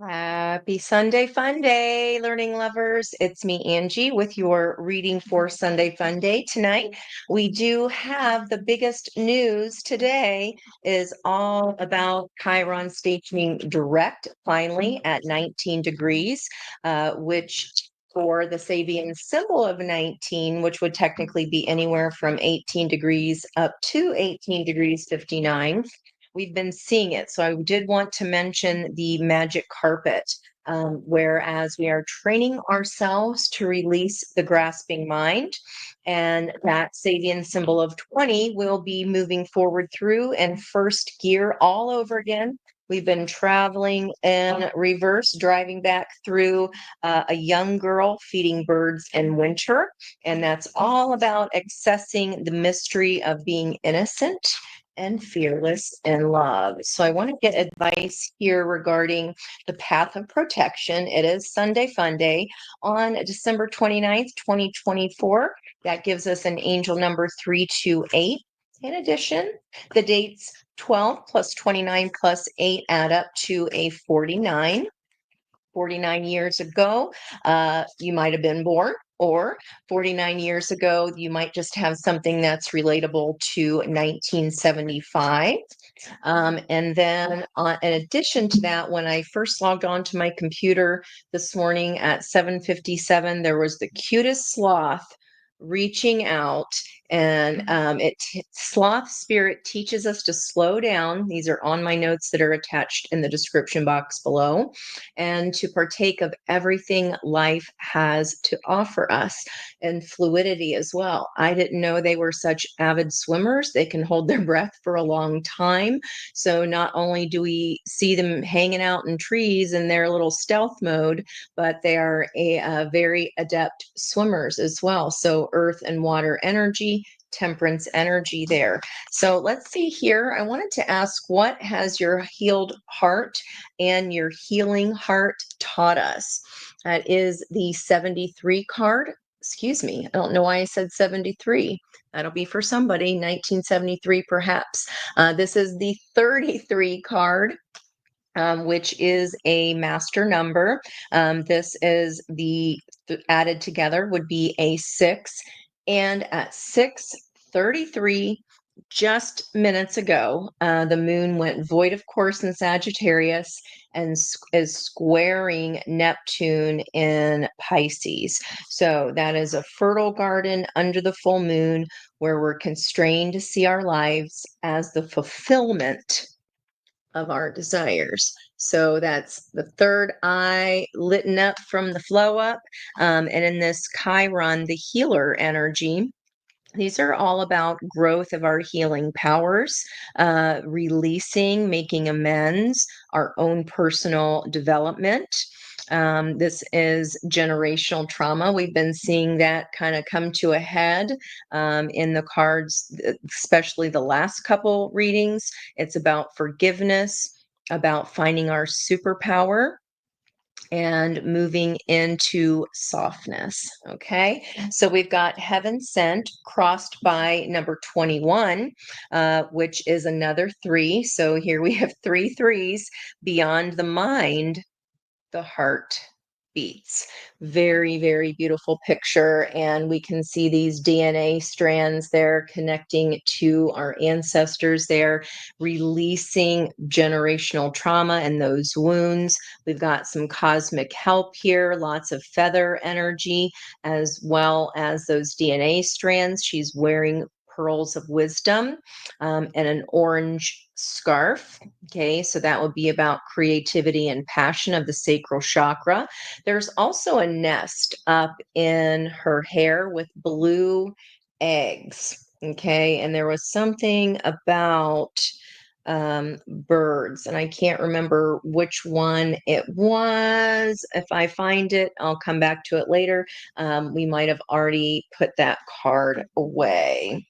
Happy Sunday Fun Day, learning lovers. It's me, Angie, with your reading for Sunday Fun Day tonight. We do have the biggest news today is all about Chiron stationing direct finally at 19 degrees, which for the Sabian symbol of 19, which would technically be anywhere from 18 degrees up to 18 degrees 59. We've been seeing it. So I did want to mention the magic carpet, whereas we are training ourselves to release the grasping mind. And that Sabian symbol of 20 will be moving forward through and first gear all over again. We've been traveling in reverse, driving back through a young girl feeding birds in winter. And that's all about accessing the mystery of being innocent and fearless in love. So I want to get advice here regarding the path of protection. It is Sunday Fun Day on December 29th, 2024. That gives us an angel number 328. In addition, the dates 12 plus 29 plus 8 add up to a 49. 49 years ago, you might have been born, or 49 years ago, you might just have something that's relatable to 1975. And then, in addition to that, when I first logged on to my computer this morning at 7:57, there was the cutest sloth reaching out, and sloth spirit teaches us to slow down. These are on my notes that are attached in the description box below, and to partake of everything life has to offer us, and fluidity as well. I didn't know they were such avid swimmers. They can hold their breath for a long time. So not only do we see them hanging out in trees in their little stealth mode, but they are a very adept swimmers as well. So earth and water energy, temperance energy there. So let's see here. I wanted to ask, what has your healed heart and your healing heart taught us? That is the 73 card. Excuse me. I don't know why I said 73. That'll be for somebody, 1973 perhaps. This is the 33 card. Which is a master number. This is the added together would be a 6. And at 6:33, just minutes ago, the moon went void of course in Sagittarius and is squaring Neptune in Pisces. So that is a fertile garden under the full moon where we're constrained to see our lives as the fulfillment of our desires. So that's the third eye lit up from the flow up. And in this Chiron, the healer energy, these are all about growth of our healing powers, releasing, making amends, our own personal development. This is generational trauma. We've been seeing that kind of come to a head in the cards, especially the last couple readings. It's about forgiveness, about finding our superpower and moving into softness. Okay, so we've got heaven sent crossed by number 21, which is another 3. So here we have 3 threes. Beyond the mind, the heart beats. Very, very beautiful picture. And we can see these DNA strands there connecting to our ancestors there, releasing generational trauma and those wounds. We've got some cosmic help here, lots of feather energy, as well as those DNA strands. She's wearing pearls of wisdom and an orange scarf. Okay, so that would be about creativity and passion of the sacral chakra. There's also a nest up in her hair with blue eggs. Okay, and there was something about birds, and I can't remember which one it was. If I find it, I'll come back to it later. We might have already put that card away.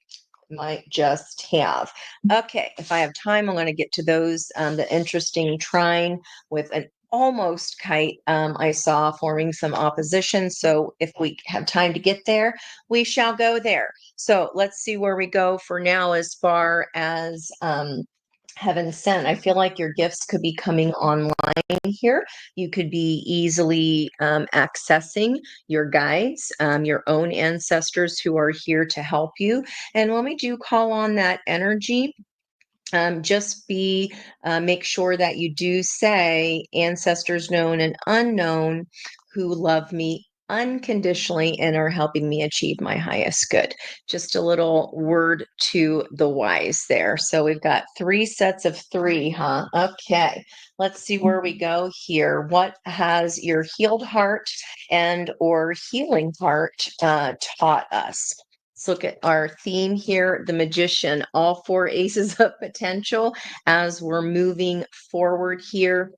Might just have. Okay, if I have time, I'm going to get to those. The interesting trine with an almost kite I saw forming some opposition. So if we have time to get there, we shall go there. So let's see where we go for now as far as heaven sent. I feel like your gifts could be coming online here. You could be easily accessing your guides, your own ancestors who are here to help you. And when we do call on that energy, just be make sure that you do say ancestors known and unknown who love me unconditionally and are helping me achieve my highest good. Just a little word to the wise there. So we've got 3 sets of 3, huh? Okay, let's see where we go here. What has your healed heart and or healing heart taught us? Let's look at our theme here, the magician, all 4 aces of potential as we're moving forward here.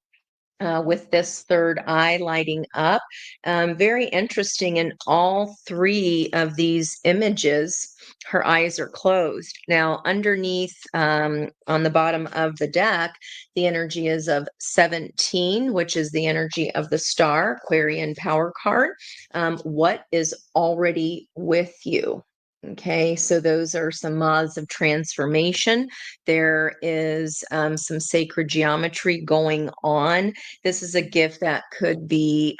With this third eye lighting up. Very interesting. In all 3 of these images, her eyes are closed. Now, underneath on the bottom of the deck, the energy is of 17, which is the energy of the star, Aquarian power card. What is already with you? Okay, so those are some moths of transformation. There is some sacred geometry going on. This is a gift that could be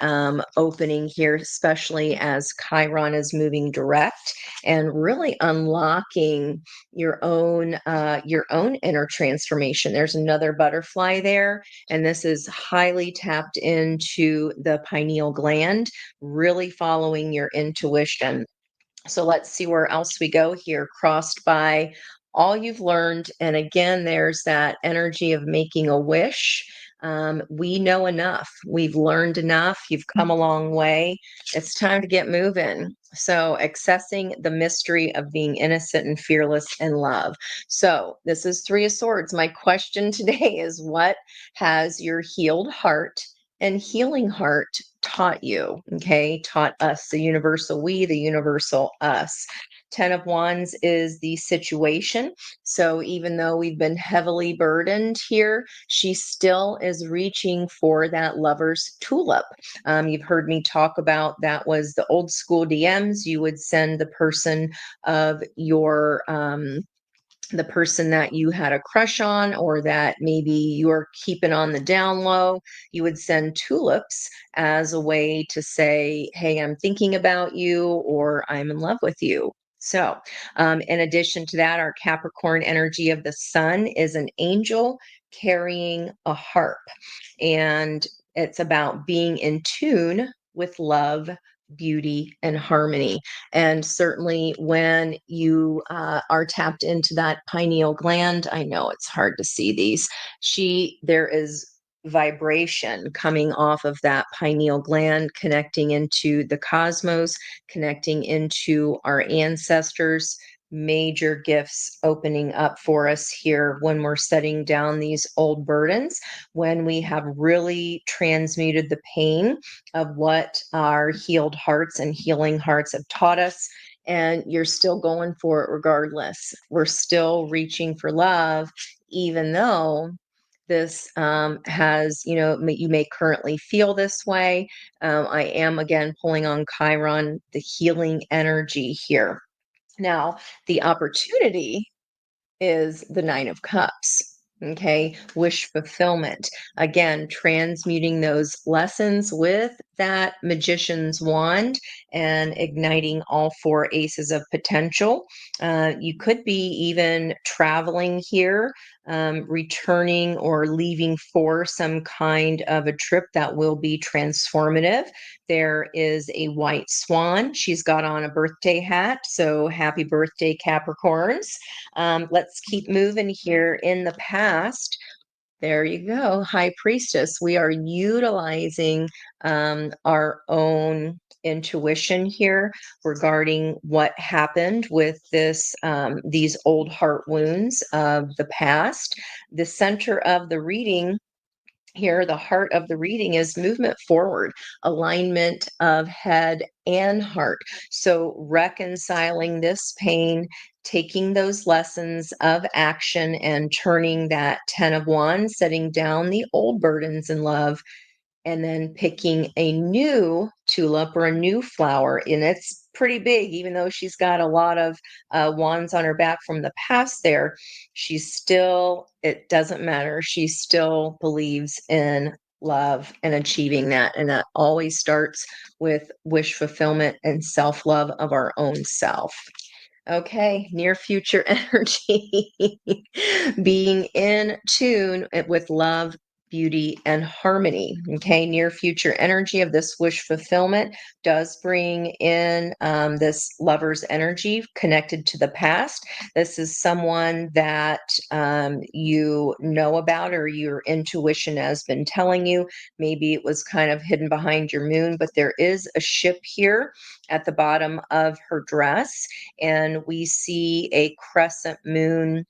opening here, especially as Chiron is moving direct and really unlocking your own inner transformation. There's another butterfly there, and this is highly tapped into the pineal gland, really following your intuition. So let's see where else we go here, crossed by all you've learned. And again, there's that energy of making a wish. We know enough. We've learned enough. You've come a long way. It's time to get moving. So, accessing the mystery of being innocent and fearless in love. So, this is 3 of Swords. My question today is, what has your healed heart and healing heart taught you? Okay, taught us, the universal we, the universal us. 10 of Wands is the situation. So even though we've been heavily burdened here, she still is reaching for that lover's tulip. You've heard me talk about that was the old school DMs. You would send the person of your the person that you had a crush on or that maybe you're keeping on the down low, you would send tulips as a way to say, hey, I'm thinking about you or I'm in love with you. So, in addition to that, our Capricorn energy of the sun is an angel carrying a harp. And it's about being in tune with love, beauty, and harmony. And certainly when you are tapped into that pineal gland, I know it's hard to see these. There is vibration coming off of that pineal gland, connecting into the cosmos, connecting into our ancestors. Major gifts opening up for us here when we're setting down these old burdens, when we have really transmuted the pain of what our healed hearts and healing hearts have taught us. And you're still going for it regardless. We're still reaching for love, even though this has, you may currently feel this way. I am again pulling on Chiron, the healing energy here. Now, the opportunity is the 9 of Cups. Okay, wish fulfillment. Again, transmuting those lessons with that magician's wand and igniting all 4 aces of potential. You could be even traveling here, returning or leaving for some kind of a trip that will be transformative. There is a white swan. She's got on a birthday hat. So happy birthday, Capricorns. Let's keep moving here. In the past, there you go, High Priestess. We are utilizing our own intuition here regarding what happened with these old heart wounds of the past. The center of the reading here, the heart of the reading is movement forward, alignment of head and heart. So, reconciling this pain, taking those lessons of action, and turning that 10 of Wands, setting down the old burdens in love and then picking a new tulip or a new flower. And it's pretty big, even though she's got a lot of wands on her back from the past there. She's still, it doesn't matter. She still believes in love and achieving that. And that always starts with wish fulfillment and self love of our own self. Okay, near future energy, being in tune with love, beauty, and harmony. Okay, near future energy of this wish fulfillment does bring in this lover's energy connected to the past. This is someone that you know about or your intuition has been telling you. Maybe it was kind of hidden behind your moon, but there is a ship here at the bottom of her dress, and we see a crescent moon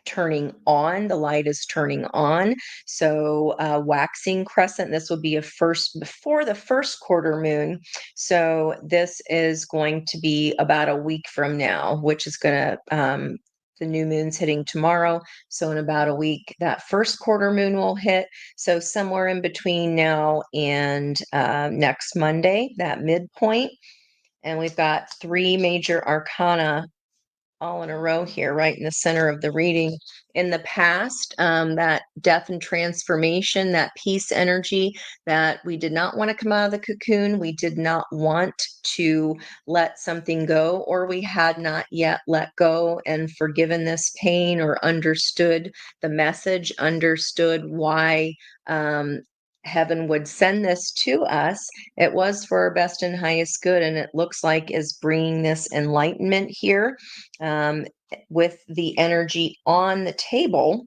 turning on. The light is turning on. So waxing crescent, this will be a first before the first quarter moon. So this is going to be about a week from now, which is going to the new moon's hitting tomorrow. So in about a week, that first quarter moon will hit. So somewhere in between now and next Monday, that midpoint. And we've got three major arcana all in a row here, right in the center of the reading. In the past, that death and transformation, that peace energy, that we did not want to come out of the cocoon. We did not want to let something go, or we had not yet let go and forgiven this pain or understood the message, understood why heaven would send this to us. It was for our best and highest good, and it looks like is bringing this enlightenment here. With the energy on the table,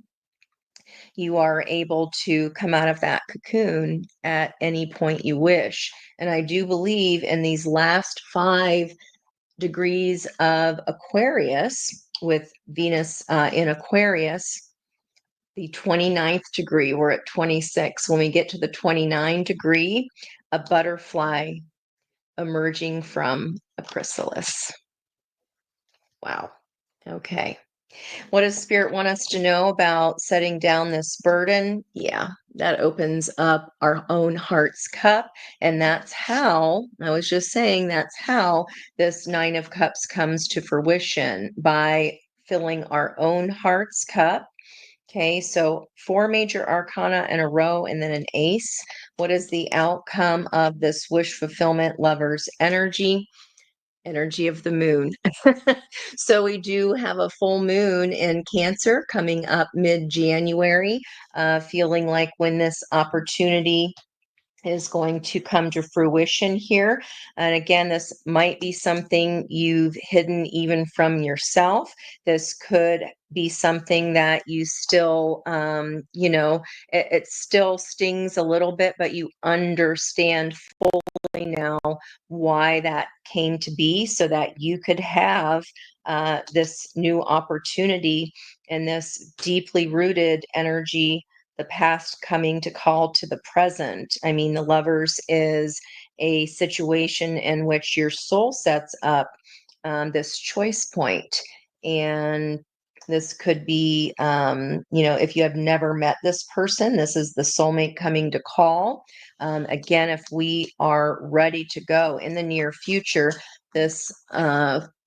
you are able to come out of that cocoon at any point you wish. And I do believe in these last 5 degrees of Aquarius, with Venus in Aquarius, the 29th degree, we're at 26. When we get to the 29 degree, a butterfly emerging from a chrysalis. Wow. Okay. What does Spirit want us to know about setting down this burden? Yeah, that opens up our own heart's cup. And that's how, I was just saying, that's how this Nine of Cups comes to fruition, by filling our own heart's cup. Okay, so 4 major arcana in a row and then an ace. What is the outcome of this wish fulfillment lover's energy? Energy of the moon. So we do have a full moon in Cancer coming up mid-January, feeling like when this opportunity is going to come to fruition here. And again, this might be something you've hidden even from yourself. This could be something that you still, it still stings a little bit, but you understand fully now why that came to be, so that you could have this new opportunity and this deeply rooted energy, the past coming to call to the present. I mean, the lovers is a situation in which your soul sets up this choice point. And this could be, if you have never met this person, this is the soulmate coming to call. Again, if we are ready to go in the near future, this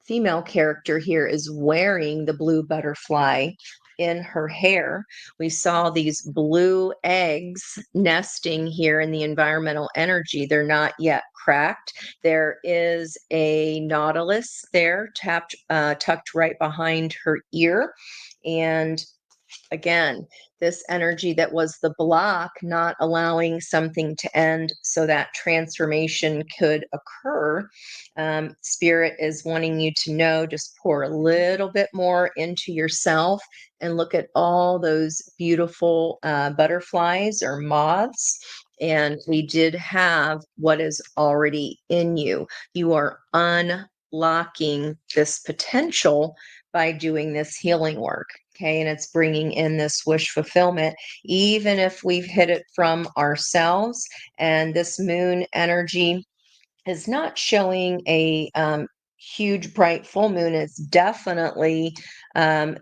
female character here is wearing the blue butterfly in her hair. We saw these blue eggs nesting here in the environmental energy. They're not yet cracked. There is a nautilus there tucked right behind her ear. And again, this energy that was the block, not allowing something to end so that transformation could occur. Spirit is wanting you to know, just pour a little bit more into yourself and look at all those beautiful butterflies or moths. And we did have what is already in you. You are unlocking this potential by doing this healing work. Okay, and it's bringing in this wish fulfillment, even if we've hid it from ourselves. And this moon energy is not showing a huge, bright full moon. It's definitely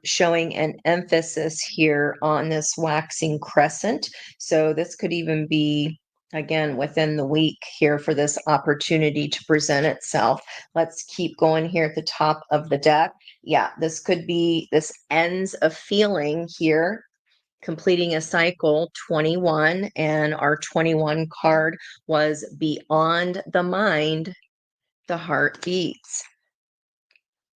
showing an emphasis here on this waxing crescent. So this could even be again within the week here for this opportunity to present itself. Let's keep going here at the top of the deck. Yeah, this could be, this ends a feeling here, completing a cycle 21, and our 21 card was beyond the mind, the heart beats.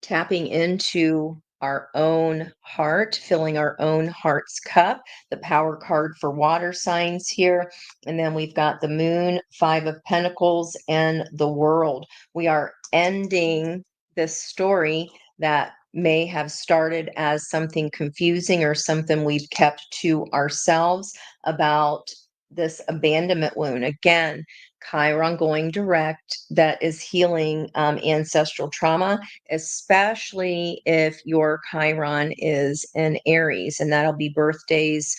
Tapping into our own heart, filling our own heart's cup, the power card for water signs here. And then we've got the moon, 5 of Pentacles, and the world. We are ending this story that may have started as something confusing or something we've kept to ourselves about this abandonment wound. Again, Chiron going direct, that is healing ancestral trauma, especially if your Chiron is an Aries, and that'll be birthdays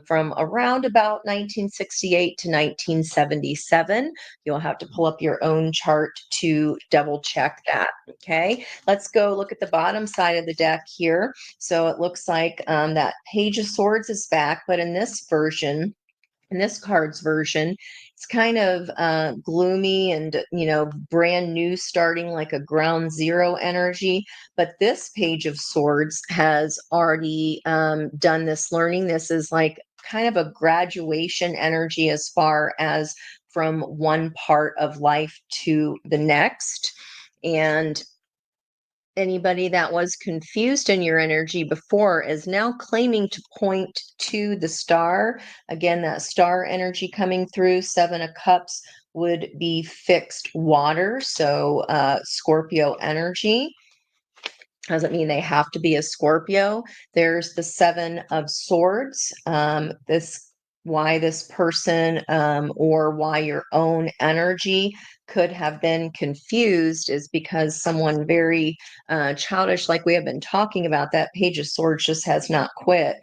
from around about 1968 to 1977. You'll have to pull up your own chart to double check that. Okay, let's go look at the bottom side of the deck here. So it looks like that Page of Swords is back, but in this version, in this card's version, it's kind of gloomy and, brand new, starting like a ground zero energy. But this Page of Swords has already done this learning. This is like kind of a graduation energy as far as from one part of life to the next. And anybody that was confused in your energy before is now claiming to point to the star. Again, that star energy coming through. 7 of Cups would be fixed water, so Scorpio energy. Doesn't mean they have to be a Scorpio. There's the 7 of Swords. Why this person or why your own energy could have been confused is because someone very childish, like we have been talking about, that Page of Swords just has not quit.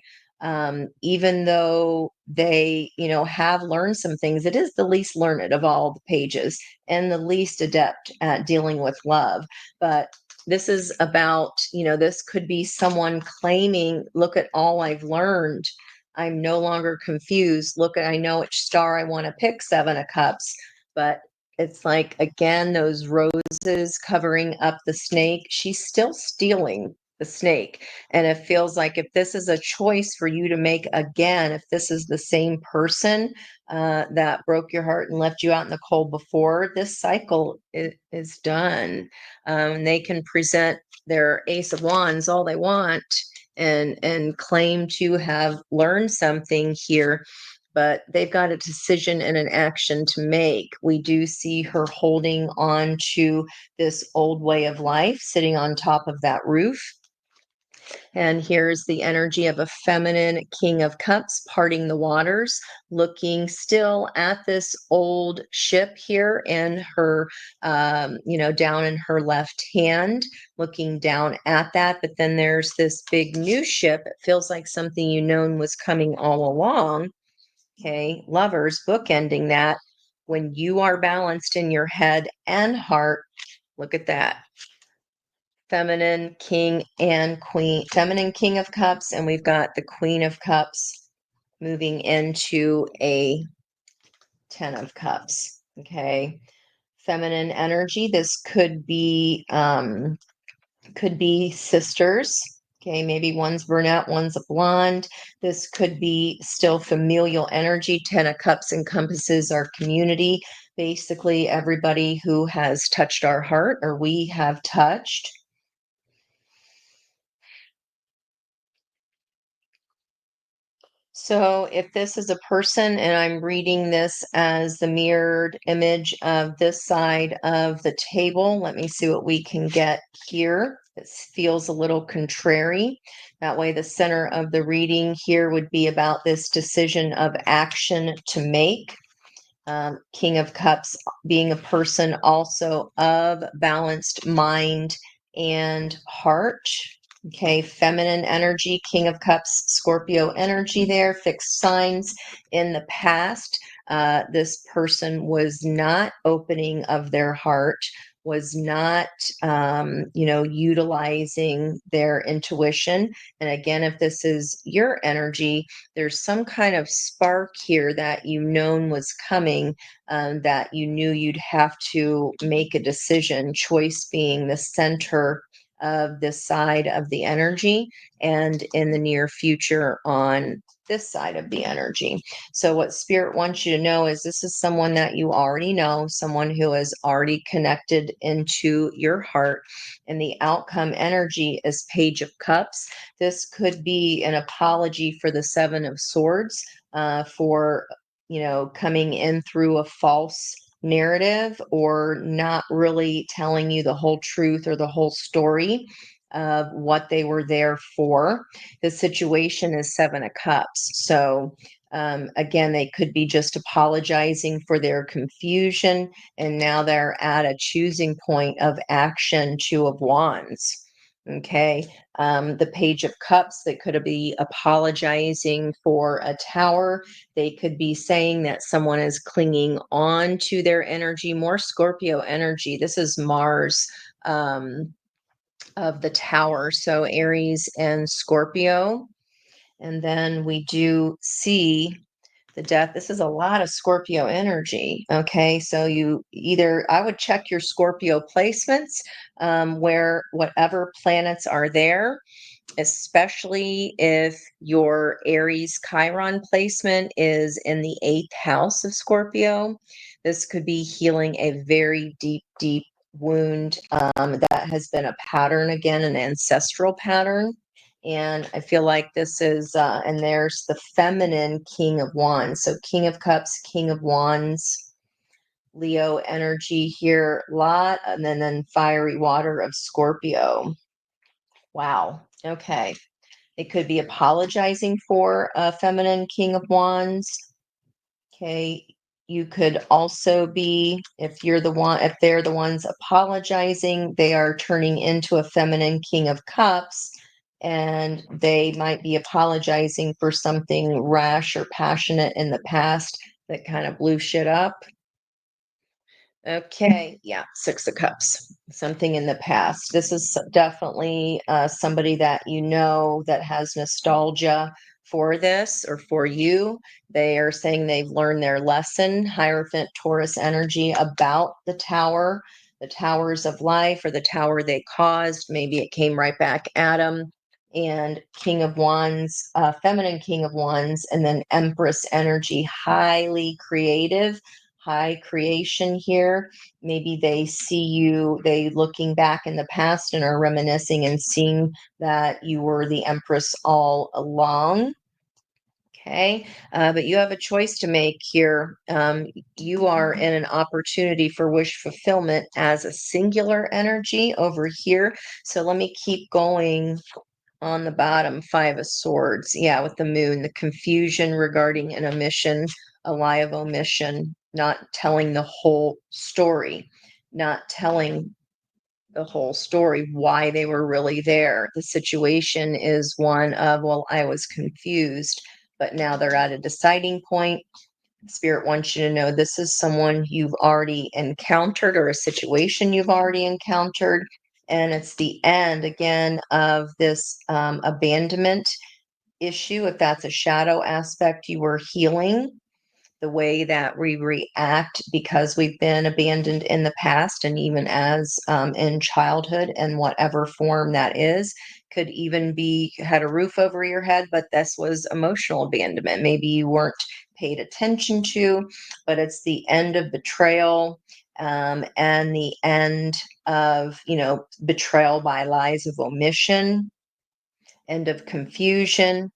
Even though they, have learned some things, it is the least learned of all the pages and the least adept at dealing with love. But this is about, this could be someone claiming, look at all I've learned. I'm no longer confused. Look at, I know which star I want to pick, 7 of Cups. But it's like, again, those roses covering up the snake. She's still stealing the snake. And it feels like if this is a choice for you to make again, if this is the same person that broke your heart and left you out in the cold before, this cycle is done. They can present their Ace of Wands all they want and claim to have learned something here, but they've got a decision and an action to make. We do see her holding on to this old way of life, sitting on top of that roof. And here's the energy of a feminine King of Cups parting the waters, looking still at this old ship here in her, down in her left hand, looking down at that. But then there's this big new ship. It feels like something known was coming all along. Okay, lovers, bookending that. When you are balanced in your head and heart, look at that. Feminine King and Queen, feminine King of Cups, and we've got the Queen of Cups moving into a 10 of Cups. Okay, feminine energy. This could be sisters. Okay, maybe one's brunette, one's a blonde. This could be still familial energy. 10 of Cups encompasses our community, basically everybody who has touched our heart or we have touched. So if this is a person, and I'm reading this as the mirrored image of this side of the table, let me see what we can get here. This feels a little contrary. That way, the center of the reading here would be about this decision of action to make. King of Cups being a person also of balanced mind and heart. Okay, feminine energy, King of Cups, Scorpio energy there, fixed signs. In the past, this person was not opening of their heart, was not, utilizing their intuition. And again, if this is your energy, there's some kind of spark here that you known was coming, that you knew you'd have to make a decision, choice being the center of this side of the energy, and in the near future on this side of the energy. So, what Spirit wants you to know is this is someone that you already know, someone who has already connected into your heart. And the outcome energy is Page of Cups. This could be an apology for the Seven of Swords, for, coming in through a false narrative or not really telling you the whole truth or the whole story of what they were there for. The situation is Seven of Cups. So, again, they could be just apologizing for their confusion, and now they're at a choosing point of action, Two of Wands. Okay. The Page of Cups, they could be apologizing for a tower. They could be saying that someone is clinging on to their energy, more Scorpio energy. This is Mars, of the tower. So Aries and Scorpio. And then we do see the death. This is a lot of Scorpio energy. Okay. So I would check your Scorpio placements, where whatever planets are there, especially if your Aries Chiron placement is in the eighth house of Scorpio. This could be healing a very deep, deep wound, that has been a pattern, again, an ancestral pattern. And I feel like this is, and there's the feminine King of Wands. So King of Cups, King of Wands, Leo energy here, lot, and then fiery water of Scorpio. Wow. Okay. It could be apologizing for a feminine King of Wands. Okay. You could also be, if they're the ones apologizing, they are turning into a feminine King of Cups, and they might be apologizing for something rash or passionate in the past that kind of blew shit up. Okay, yeah, Six of Cups, something in the past. This is definitely, somebody that you know that has nostalgia for this or for you. They are saying they've learned their lesson. Hierophant Taurus energy about the towers of life, or the tower they caused. Maybe it came right back at them. And King of Wands, feminine King of Wands, and then Empress energy, highly creative, high creation here. Maybe they looking back in the past and are reminiscing and seeing that you were the Empress all along. Okay. But you have a choice to make here. You are in an opportunity for wish fulfillment as a singular energy over here. So let me keep going on the bottom. Five of Swords. Yeah, with the moon, the confusion regarding an omission, a lie of omission, not telling the whole story, not telling the whole story, why they were really there. The situation is one of, well, I was confused, but now they're at a deciding point. Spirit wants you to know this is someone you've already encountered, or a situation you've already encountered. And it's the end again of this, abandonment issue. If that's a shadow aspect you were healing, the way that we react because we've been abandoned in the past, and even as, in childhood, and whatever form that is, could even be had a roof over your head, but this was emotional abandonment. Maybe you weren't paid attention to, but it's the end of betrayal, and the end of, betrayal by lies of omission, end of confusion.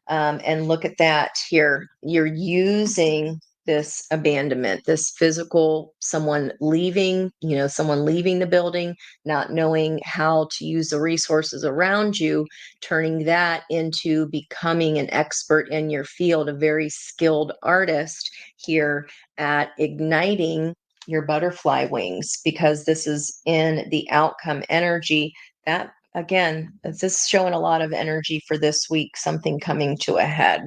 And look at that here. You're using this abandonment, this physical, someone leaving the building, not knowing how to use the resources around you, turning that into becoming an expert in your field, a very skilled artist here at igniting your butterfly wings, because this is in the outcome energy. That again, it's just showing a lot of energy for this week, something coming to a head.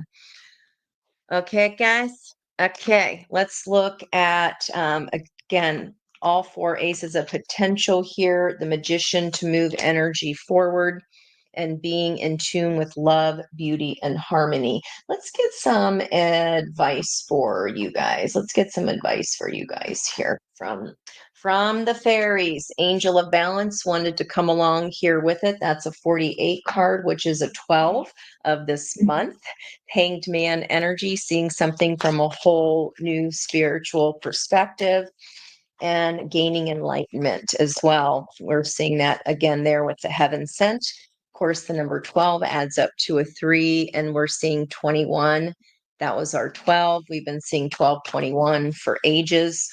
Okay, guys. Okay, let's look at, again, all four aces of potential here, the Magician to move energy forward and being in tune with love, beauty, and harmony. Let's get some advice for you guys. Let's get some advice for you guys here from the fairies. Angel of Balance wanted to come along here with it. That's a 48 card, which is a 12 of this month. Hanged Man energy, seeing something from a whole new spiritual perspective and gaining enlightenment as well. We're seeing that again there with the Heaven Sent. Of course, the number 12 adds up to a 3, and we're seeing 21. That was our 12. We've been seeing 1221 for ages.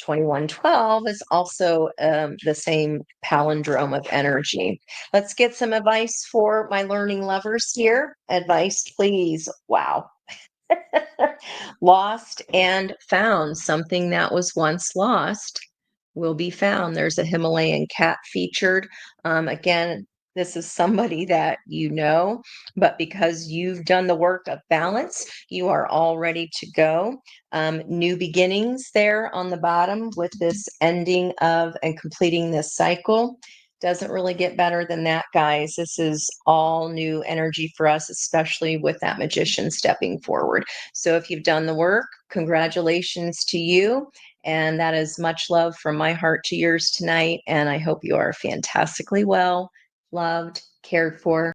2112 is also the same palindrome of energy. Let's get some advice for my learning lovers here. Advice, please. Wow. Lost and found. Something that was once lost will be found. There's a Himalayan cat featured. Again, this is somebody that you know, but because you've done the work of balance, you are all ready to go. New beginnings there on the bottom with this ending of and completing this cycle. Doesn't really get better than that, guys. This is all new energy for us, especially with that Magician stepping forward. So if you've done the work, congratulations to you. And that is much love from my heart to yours tonight. And I hope you are fantastically well, loved, cared for.